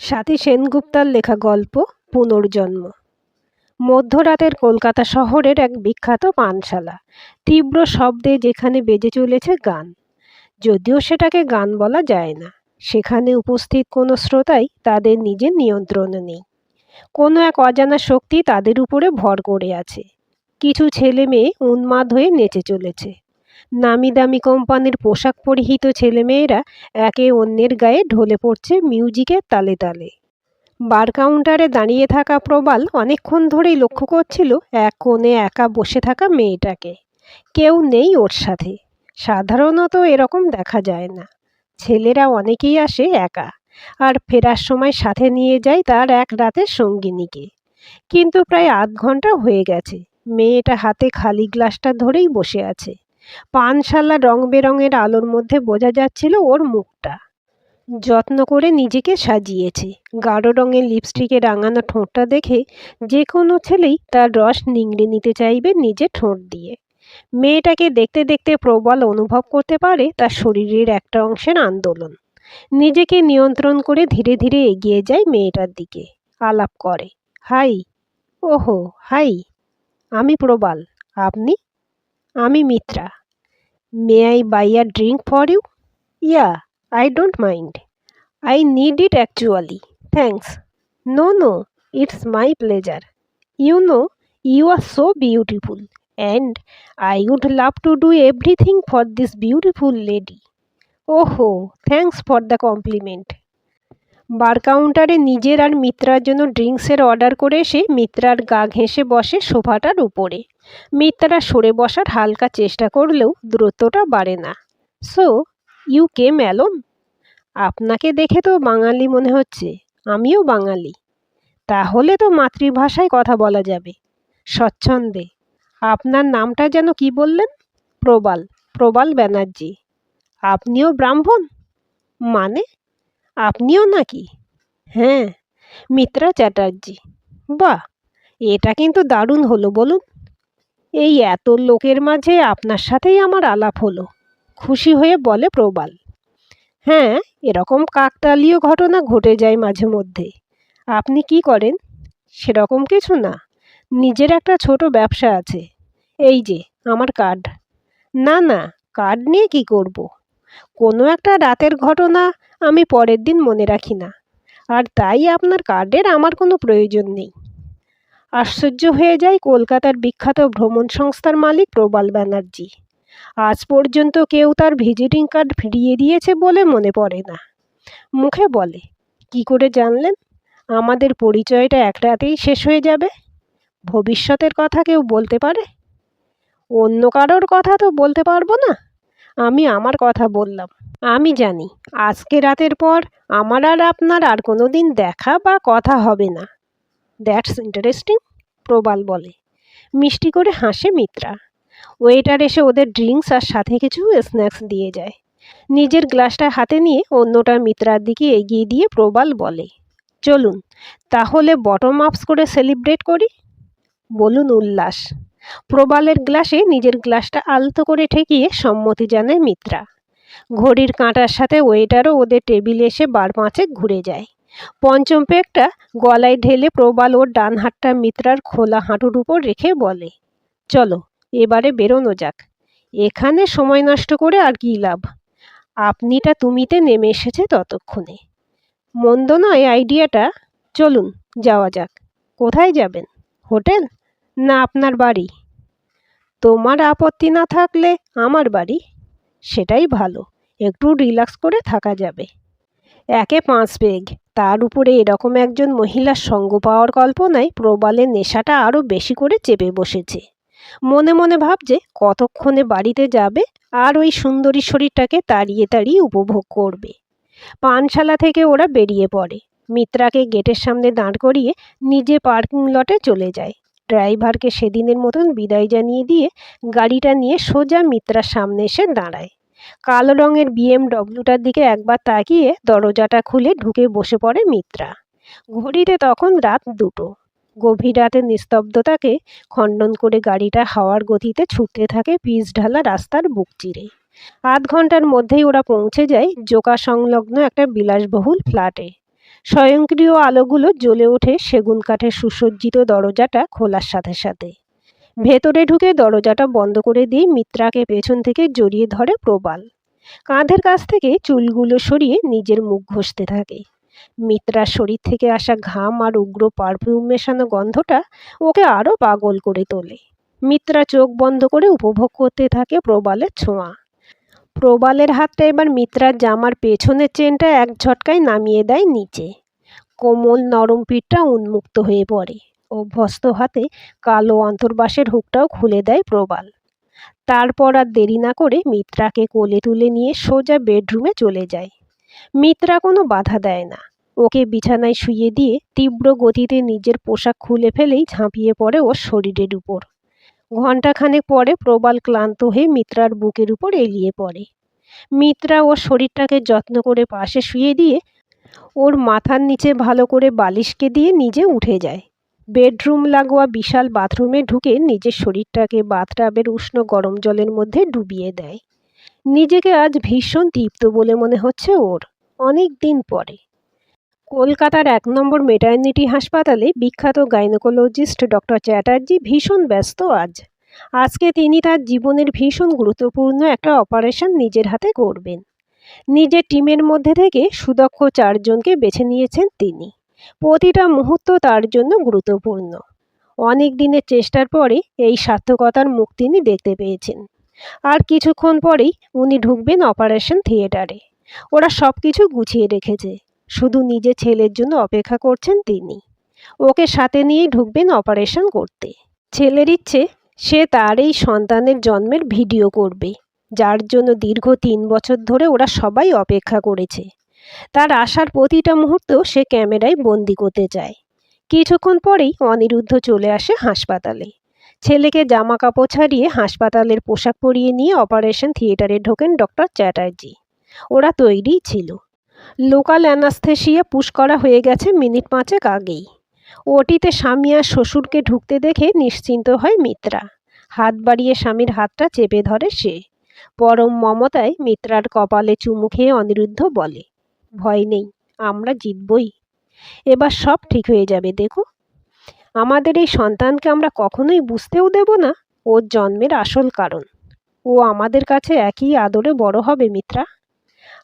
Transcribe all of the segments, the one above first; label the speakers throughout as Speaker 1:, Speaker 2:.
Speaker 1: স্বাতী সেনগুপ্তার লেখা গল্প পুনর্জন্ম। মধ্যরাতের কলকাতা শহরের এক বিখ্যাত পানশালা, তীব্র শব্দে যেখানে বেজে চলেছে গান, যদিও সেটাকে গান বলা যায় না। সেখানে উপস্থিত কোনো শ্রোতাই তাদের নিজের নিয়ন্ত্রণে নেই। কোনো এক অজানা শক্তি তাদের উপরে ভর করে আছে। কিছু ছেলে মেয়ে উন্মাদ হয়ে নেচে চলেছে। নামি দামি কোম্পানির পোশাক পরিহিত ছেলেমেয়েরা একে অন্যের গায়ে ঢলে পড়ছে মিউজিকের তালে তালে। বার কাউন্টারে দাঁড়িয়ে থাকা প্রবাল অনেকক্ষণ ধরেই লক্ষ্য করছিল এক কোণে একা বসে থাকা মেয়েটাকে। কেউ নেই ওর সাথে। সাধারণত এরকম দেখা যায় না। ছেলেরা অনেকেই আসে একা, আর ফেরার সময় সাথে নিয়ে যায় তার এক রাতের সঙ্গিনীকে। কিন্তু প্রায় আধ ঘন্টা হয়ে গেছে, মেয়েটা হাতে খালি গ্লাসটা ধরেই বসে আছে। পানশালার রং বেরঙের আলোর মধ্যে বোঝা যাচ্ছিল ওর মুখটা। যত্ন করে নিজেকে সাজিয়েছে। গাঢ় রঙের লিপস্টিকে রাঙানো ঠোঁটটা দেখে যে কোনো ছেলেই তার রস নিংড়ে নিতে চাইবে নিজের ঠোঁট দিয়ে। মেয়েটাকে দেখতে দেখতে প্রবল অনুভব করতে পারে তার শরীরের একটা অংশের আন্দোলন। নিজেকে নিয়ন্ত্রণ করে ধীরে ধীরে এগিয়ে যায় মেয়েটার দিকে। আলাপ করে, হাই। ওহো, হাই। আমি প্রবাল। আপনি? আমি Mitra. May I buy a drink for you? Yeah, I don't mind. I need it actually. Thanks. No, it's my pleasure. You know, you are so beautiful, and I would love to do everything for this beautiful lady. Oh, thanks for the compliment. বার কাউন্টারে নিজের আর মিত্রার জন্য ড্রিঙ্কসের order করে এসে মিত্রার গা ঘেঁষে বসে সোফাটার উপরে। মিত্রা সরে বসার হালকা চেষ্টা করলেও দূরত্বটা বাড়ে না। So you came alone? আপনাকে দেখে তো বাঙালি মনে হচ্ছে। আমিও বাঙালি। তাহলে তো মাতৃভাষায় কথা বলা যাবে স্বচ্ছন্দে। আপনার নামটা যেন কি বললেন? প্রবাল। প্রবাল ব্যানার্জি। আপনিও ব্রাহ্মণ? মানে? আপনিও নাকি? হ্যাঁ, মিত্রা চ্যাটার্জি। বাহ, এটা কিন্তু দারুণ হলো। বলুন, এই এত লোকের মাঝে আপনার সাথেই আমার আলাপ হলো, খুশি হয়ে বলে প্রবাল। হ্যাঁ, এরকম কাকতালীয় ঘটনা ঘটে যায় মাঝে মধ্যে। আপনি কি করেন? সেরকম কিছু না, নিজের একটা ছোট ব্যবসা আছে। এই যে আমার কার্ড। না, কার্ড নিয়ে কি করব? কোনো একটা রাতের ঘটনা আমি পরের দিন মনে রাখি না, আর তাই আপনার কার্ডের আমার কোনো প্রয়োজন নেই। আশ্চর্য হয়ে যায় কলকাতার বিখ্যাত ভ্রমণ সংস্থার মালিক প্রবাল ব্যানার্জি। আজ পর্যন্ত কেউ তার ভিজিটিং কার্ড ফিরিয়ে দিয়েছে বলে মনে পড়ে না। মুখে বলে, কি করে জানলেন আমাদের পরিচয়টা এক রাতেই শেষ হয়ে যাবে? ভবিষ্যতের কথা কেউ বলতে পারে? অন্য কারোর কথা তো বলতে পারবো না। আমি আমার কথা বললাম। আমি জানি আজকে রাতের পর আমার আর আপনার আর কোনো দিন দেখা বা কথা হবে না। দ্যাটস ইন্টারেস্টিং, প্রবাল বলে। মিষ্টি করে হাসে মিত্রা। ওয়েটার এসে ওদের ড্রিঙ্কস আর সাথে কিছু স্ন্যাক্স দিয়ে যায়। নিজের গ্লাসটা হাতে নিয়ে অন্যটা মিত্রার দিকে এগিয়ে দিয়ে প্রবাল বলে, চলুন তাহলে বটম আপস করে সেলিব্রেট করি। বলুন উল্লাস। প্রবালের গ্লাসে নিজের গ্লাসটা আলতো করে ঠেকিয়ে সম্মতি জানায় মিত্রা। ঘড়ির কাঁটার সাথে ওয়েটারও ওদের টেবিলে এসে বার পাঁচেক ঘুরে যায়। পঞ্চম পেগটা গলায় ঢেলে প্রবাল ওর ডান হাতটা মিত্রার খোলা হাঁটুর উপর রেখে বলে, চলো এবারে বেরোনো যাক। এখানে সময় নষ্ট করে আর কী লাভ? আপনিটা তুমিতে নেমে এসেছে ততক্ষণে। মন্দ নয় আইডিয়াটা। চলুন যাওয়া যাক। কোথায় যাবেন? হোটেল না আপনার বাড়ি? তোমার আপত্তি না থাকলে আমার বাড়ি। সেটাই ভালো, একটু রিল্যাক্স করে থাকা যাবে। একে 5 পেগ, তার উপরে এরকম একজন মহিলার সঙ্গ পাওয়ার কল্পনায় প্রবালের নেশাটা আরও বেশি করে চেপে বসেছে। মনে মনে ভাবছে কতক্ষণে বাড়িতে যাবে আর ওই সুন্দরী শরীরটাকে তাড়িয়ে তাড়িয়ে উপভোগ করবে। পানশালা থেকে ওরা বেরিয়ে পড়ে। মিত্রাকে গেটের সামনে দাঁড় করিয়ে নিজে পার্কিং লটে চলে যায়। ড্রাইভারকে সেদিনের মতন বিদায় জানিয়ে দিয়ে গাড়িটা নিয়ে সোজা মিত্রার সামনে এসে দাঁড়ায়। কালো রঙের বিএমডব্লিউটার দিকে একবার তাকিয়ে দরজাটা খুলে ঢুকে বসে পড়ে মিত্রা। ঘড়িতে তখন রাত 2টো। গভীর রাতের নিস্তব্ধতাকে খণ্ডন করে গাড়িটা হাওয়ার গতিতে ছুটতে থাকে পিচ ঢালা রাস্তার বুক চিরে। আধ ঘন্টার মধ্যেই ওরা পৌঁছে যায় জোকা সংলগ্ন একটা বিলাসবহুল ফ্ল্যাটে। স্বয়ংক্রিয় আলোগুলো জ্বলে ওঠে সেগুন কাঠের সুসজ্জিত দরজাটা খোলার সাথে সাথে। ভেতরে ঢুকে দরজাটা বন্ধ করে দিয়ে মিত্রাকে পেছন থেকে জড়িয়ে ধরে প্রবাল। কাঁধের কাছ থেকে চুলগুলো সরিয়ে নিজের মুখ ঘষতে থাকে। মিত্রার শরীর থেকে আসা ঘাম আর উগ্র পারফিউম মেশানো গন্ধটা ওকে আরও পাগল করে তোলে। মিত্রা চোখ বন্ধ করে উপভোগ করতে থাকে প্রবালের ছোঁয়া। প্রবালের হাতটা এবার মিত্রার জামার পেছনের চেনটা এক ঝটকায় নামিয়ে দেয় নিচে। কোমল নরম পিঠটা উন্মুক্ত হয়ে পড়ে। অভ্যস্ত হাতে কালো অন্তর্বাসের হুকটাও খুলে দেয় প্রবাল। তারপর আর দেরি না করে মিত্রাকে কোলে তুলে নিয়ে সোজা বেডরুমে চলে যায়। মিত্রা কোনো বাধা দেয় না। ওকে বিছানায় শুইয়ে দিয়ে তীব্র গতিতে নিজের পোশাক খুলে ফেলেই ঝাঁপিয়ে পড়ে ওর শরীরের উপর। ঘণ্টাখানেক পরে প্রবাল ক্লান্ত হয়ে মিত্রার বুকের উপর এলিয়ে পড়ে। মিত্রা ওর শরীরটাকে যত্ন করে পাশে শুয়ে দিয়ে ওর মাথার নিচে ভালো করে বালিশকে দিয়ে নিজে উঠে যায়। বেডরুম লাগোয়া বিশাল বাথরুমে ঢুকে নিজের শরীরটাকে বাথটাবের উষ্ণ গরম জলের মধ্যে ডুবিয়ে দেয়। নিজেকে আজ ভীষণ তৃপ্ত বলে মনে হচ্ছে ওর, অনেক দিন পরে। কলকাতার ১ নম্বর মেটার্নিটি হাসপাতালে বিখ্যাত গাইনোকোলজিস্ট ডক্টর চ্যাটার্জি ভীষণ ব্যস্ত আজ। আজকে তিনি তার জীবনের ভীষণ গুরুত্বপূর্ণ একটা অপারেশন নিজের হাতে করবেন। নিজের টিমের মধ্যে থেকে সুদক্ষ ৪ জনকে বেছে নিয়েছেন তিনি। প্রতিটা মুহূর্ত তার জন্য গুরুত্বপূর্ণ। অনেক দিনের চেষ্টার পরে এই সার্থকতার মুখ তিনি দেখতে পেয়েছেন। আর কিছুক্ষণ পরেই উনি ঢুকবেন অপারেশন থিয়েটারে। ওরা সব কিছু গুছিয়ে রেখেছে, শুধু নিজের ছেলের জন্য অপেক্ষা করছেন তিনি। ওকে সাথে নিয়েই ঢুকবেন অপারেশন করতে। ছেলের ইচ্ছে সে তার এই সন্তানের জন্মের ভিডিও করবে, যার জন্য দীর্ঘ ৩ বছর ধরে ওরা সবাই অপেক্ষা করেছে। তার আসার প্রতিটা মুহূর্ত সে ক্যামেরায় বন্দি করতে চায়। কিছুক্ষণ পরেই অনিরুদ্ধ চলে আসে হাসপাতালে। ছেলেকে জামা কাপড় ছাড়িয়ে হাসপাতালের পোশাক পরিয়ে নিয়ে অপারেশন থিয়েটারে ঢোকেন ডক্টর চ্যাটার্জি। ওরা তৈরিই ছিল। লোকাল অ্যানাস্থেসিয়া পুশ করা হয়ে গেছে মিনিট ৫ আগেই। ওটিতে স্বামী আর শ্বশুরকে ঢুকতে দেখে নিশ্চিন্ত হয় মিত্রা। হাত বাড়িয়ে স্বামীর হাতটা চেপে ধরে সে। পরম মমতায় মিত্রার কপালে চুমু খেয়ে অনিরুদ্ধ বলে, ভয় নেই, আমরা জিতবই। এবার সব ঠিক হয়ে যাবে, দেখো। আমাদের এই সন্তানকে আমরা কখনোই বুঝতেও দেব না ওর জন্মের আসল কারণ। ও আমাদের কাছে একই আদরে বড় হবে মিত্রা।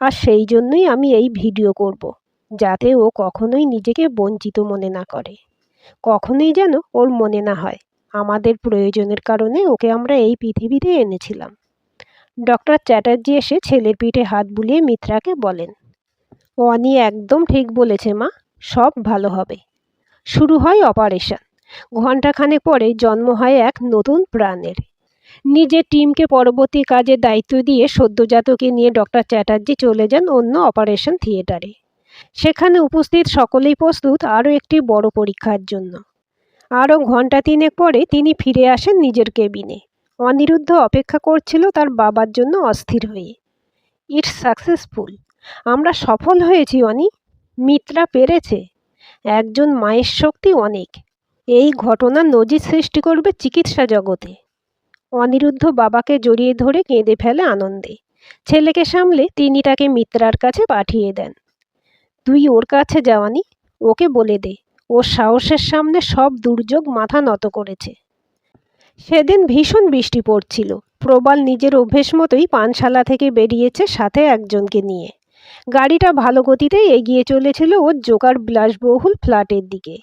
Speaker 1: আর সেই জন্যই আমি এই ভিডিও করব, যাতে ও কখনোই নিজেকে বঞ্চিত মনে না করে। কখনোই যেন ওর মনে না হয় আমাদের প্রয়োজনের কারণে ওকে আমরা এই পৃথিবীতে এনেছিলাম। ডক্টর চ্যাটার্জি এসে ছেলের পিঠে হাত বুলিয়ে মিত্রাকে বলেন, অনি একদম ঠিক বলেছে মা, সব ভালো হবে। শুরু হয় অপারেশন। ঘণ্টাখানেক পরে জন্ম হয় এক নতুন প্রাণের। নিজের টিমকে পরবর্তী কাজের দায়িত্ব দিয়ে সদ্যজাতকে নিয়ে ডক্টর চ্যাটার্জি চলে যান অন্য অপারেশন থিয়েটারে। সেখানে উপস্থিত সকলেই প্রস্তুত আরও একটি বড় পরীক্ষার জন্য। আরও ঘণ্টা ৩ পরে তিনি ফিরে আসেন নিজের কেবিনে। অনিরুদ্ধ অপেক্ষা করছিল তার বাবার জন্য অস্থির হয়ে। ইটস সাকসেসফুল, আমরা সফল হয়েছি অনি। মিত্রা পেরেছে। একজন মায়ের শক্তি অনেক। এই ঘটনা নজির সৃষ্টি করবে চিকিৎসা জগতে। অনিরুদ্ধ বাবাকে জড়িয়ে ধরে কেঁদে ফেলে আনন্দে। ছেলেকে সামলে তিনি তাকে মিত্রার কাছে পাঠিয়ে দেন। তুই ওর কাছে যাওয়ানি, ওকে বলে দে ওর সাহসের সামনে সব দুর্যোগ মাথা নত করেছে। সেদিন ভীষণ বৃষ্টি পড়ছিল। প্রবাল নিজের অভ্যেস মতোই পানশালা থেকে বেরিয়েছে সাথে একজনকে নিয়ে। গাড়িটা ভালো গতিতেই এগিয়ে চলেছিল ওর জোগাড় বিলাসবহুল ফ্ল্যাটের দিকে।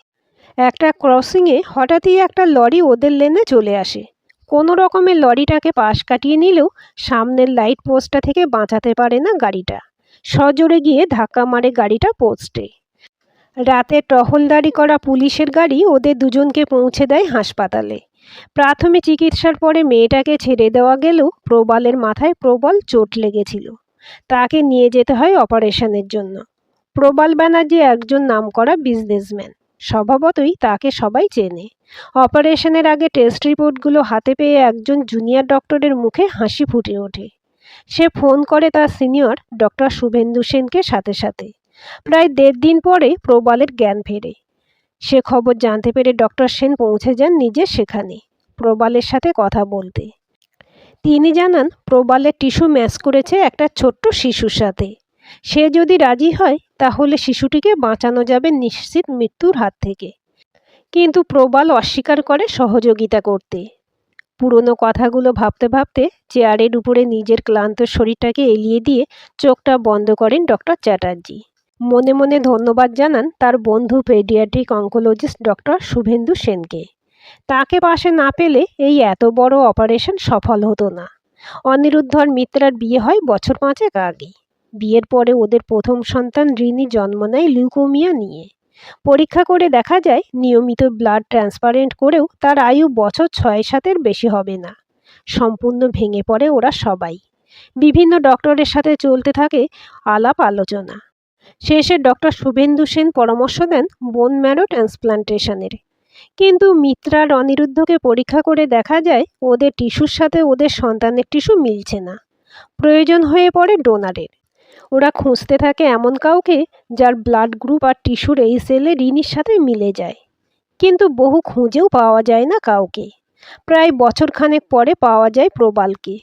Speaker 1: একটা ক্রসিংয়ে হঠাৎই একটা লরি ওদের লেনে চলে আসে। কোনো রকমের লরিটাকে পাশ কাটিয়ে নিলেও সামনের লাইট পোস্টটা থেকে বাঁচাতে পারে না গাড়িটা। সজোরে গিয়ে ধাক্কা মারে গাড়িটা পোস্টে। রাতে টহলদারি করা পুলিশের গাড়ি ওদের দুজনকে পৌঁছে দেয় হাসপাতালে। প্রাথমিক চিকিৎসার পরে মেয়েটাকে ছেড়ে দেওয়া গেলেও প্রবালের মাথায় প্রবল চোট লেগেছিল। তাকে নিয়ে যেতে হয় অপারেশনের জন্য। প্রবাল ব্যানার্জি একজন নামকরা বিজনেসম্যান, স্বভাবতই তাকে সবাই চেনে। অপারেশনের আগে টেস্ট রিপোর্টগুলো হাতে পেয়ে একজন জুনিয়র ডক্টরের মুখে হাসি ফুটে ওঠে। সে ফোন করে তার সিনিয়র ডক্টর শুভেন্দু সেনকে সাথে সাথে। প্রায় ১.৫ দিন পরে প্রবালের জ্ঞান ফেরে। সে খবর জানতে পেরে ডক্টর সেন পৌঁছে যান নিজে সেখানে প্রবালের সাথে কথা বলতে। তিনি জানান প্রবালের টিস্যু ম্যাচ করেছে একটা ছোট্ট শিশুর সাথে। সে যদি রাজি হয় তাহলে শিশুটিকে বাঁচানো যাবে নিশ্চিত মৃত্যুর হাত থেকে। কিন্তু প্রবাল অস্বীকার করে সহযোগিতা করতে। পুরনো কথাগুলো ভাবতে ভাবতে চেয়ারের উপরে নিজের ক্লান্ত শরীরটাকে এলিয়ে দিয়ে চোখটা বন্ধ করেন ডক্টর চ্যাটার্জি। মনে মনে ধন্যবাদ জানান তার বন্ধু পেডিয়াট্রিক অঙ্কোলজিস্ট ডক্টর শুভেন্দু সেনকে। তাকে পাশে না পেলে এই এত বড় অপারেশন সফল হতো না। অনিরুদ্ধ আর মিত্রার বিয়ে হয় বছর 5 আগে। বিয়ের পরে ওদের প্রথম সন্তান রিনি জন্ম নেয় লিউকোমিয়া নিয়ে। পরীক্ষা করে দেখা যায় নিয়মিত ব্লাড ট্রান্সপ্লান্ট করেও তার আয়ু বছর 6-7-এর বেশি হবে না। সম্পূর্ণ ভেঙে পড়ে ওরা সবাই। বিভিন্ন ডক্টরের সাথে চলতে থাকে আলাপ আলোচনা। শেষে ডক্টর শুভেন্দু সেন পরামর্শ দেন বোন ম্যারো ট্রান্সপ্লান্টেশনের। কিন্তু মিত্রা আর অনিরুদ্ধকে পরীক্ষা করে দেখা যায় ওদের টিস্যুর সাথে ওদের সন্তানের টিস্যু মিলছে না। প্রয়োজন হয়ে পড়ে ডোনারের। ওরা খুঁজতে থাকে এমন কাউকে যার ব্লাড গ্রুপ আর টিস্যুর এই সেলে রিনির সাথে মিলে যায়। কিন্তু বহু খুঁজেও পাওয়া যায় না কাউকে। প্রায় বছরখানেক পরে পাওয়া যায় প্রবালকে,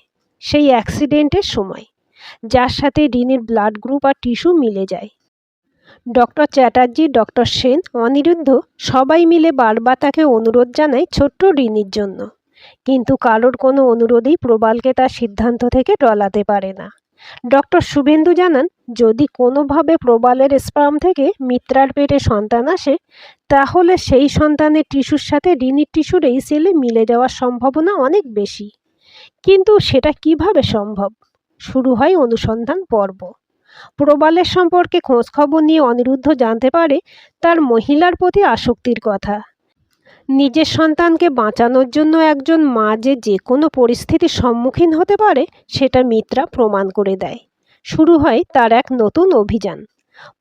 Speaker 1: সেই অ্যাক্সিডেন্টের সময়, যার সাথে রিনির ব্লাড গ্রুপ আর টিস্যু মিলে যায়। ডক্টর চ্যাটার্জি, ডক্টর সেন, অনিরুদ্ধ সবাই মিলে বারবার তাকে অনুরোধ জানায় ছোট্ট রিনির জন্য। কিন্তু কারোর কোনো অনুরোধেই প্রবালকে তার সিদ্ধান্ত থেকে টলাতে পারে না। ডক্টর শুভেন্দু জানান, যদি কোনোভাবে প্রবালের স্পার্ম থেকে মিত্রার পেটে সন্তান আসে, তাহলে সেই সন্তানের টিস্যুর সাথে রিনির টিস্যুর এই সেলে মিলে যাওয়ার সম্ভাবনা অনেক বেশি। কিন্তু সেটা কিভাবে সম্ভব? শুরু হয় অনুসন্ধান পর্ব। প্রবালের সম্পর্কে খোঁজখবর নিয়ে অনিরুদ্ধ জানতে পারে তার মহিলার প্রতি আসক্তির কথা। নিজের সন্তানকে বাঁচানোর জন্য একজন মা যে কোনো পরিস্থিতির সম্মুখীন হতে পারে সেটা মিত্রা প্রমাণ করে দেয়। শুরু হয় তার এক নতুন অভিযান।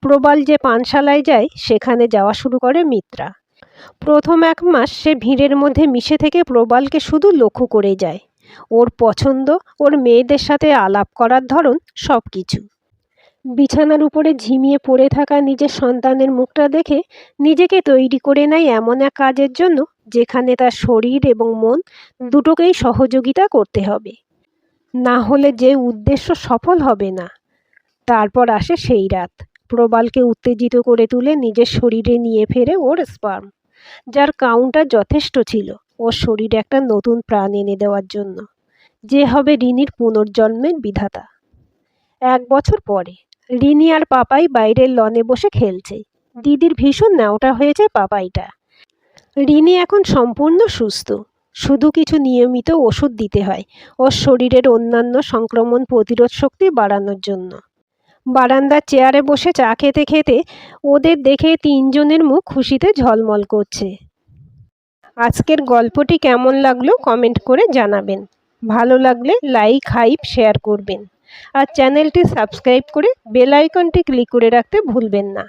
Speaker 1: প্রবাল যে পানশালায় যায় সেখানে যাওয়া শুরু করে মিত্রা। প্রথম 1 মাস সে ভিড়ের মধ্যে মিশে থেকে প্রবালকে শুধু লক্ষ্য করে যায়। ওর পছন্দ, ওর মেয়েদের সাথে আলাপ করার ধরন, সব কিছু। বিছানার উপরে ঝিমিয়ে পড়ে থাকা নিজের সন্তানের মুখটা দেখে নিজেকে তৈরি করে নেয় এমন এক কাজের জন্য যেখানে তার শরীর এবং মন দুটোকেই সহযোগিতা করতে হবে, না হলে যে উদ্দেশ্য সফল হবে না। তারপর আসে সেই রাত। প্রবালকে উত্তেজিত করে তুলে নিজের শরীরে নিয়ে ফেরে ওর স্পার্ম, যার কাউন্টার যথেষ্ট ছিল ওর শরীরে একটা নতুন প্রাণ এনে দেওয়ার জন্য, যে হবে রিনির পুনর্জন্মের বিধাতা। 1 বছর পরে রিনি আর পাপাই বাইরের লনে বসে খেলছে। দিদির ভীষণ ন্যাওটা হয়েছে পাপাইটা। রিনি এখন সম্পূর্ণ সুস্থ, শুধু কিছু নিয়মিত ওষুধ দিতে হয় ওর শরীরের অন্যান্য সংক্রমণ প্রতিরোধ শক্তি বাড়ানোর জন্য। বারান্দার চেয়ারে বসে চা খেতে খেতে ওদের দেখে 3 জনের মুখ খুশিতে ঝলমল করছে। আজকের গল্পটি কেমন লাগলো কমেন্ট করে জানাবেন। ভালো লাগলে লাইক, হাইপ, শেয়ার করবেন। আর চ্যানেলটি সাবস্ক্রাইব করে বেল আইকনটি ক্লিক করে রাখতে ভুলবেন না।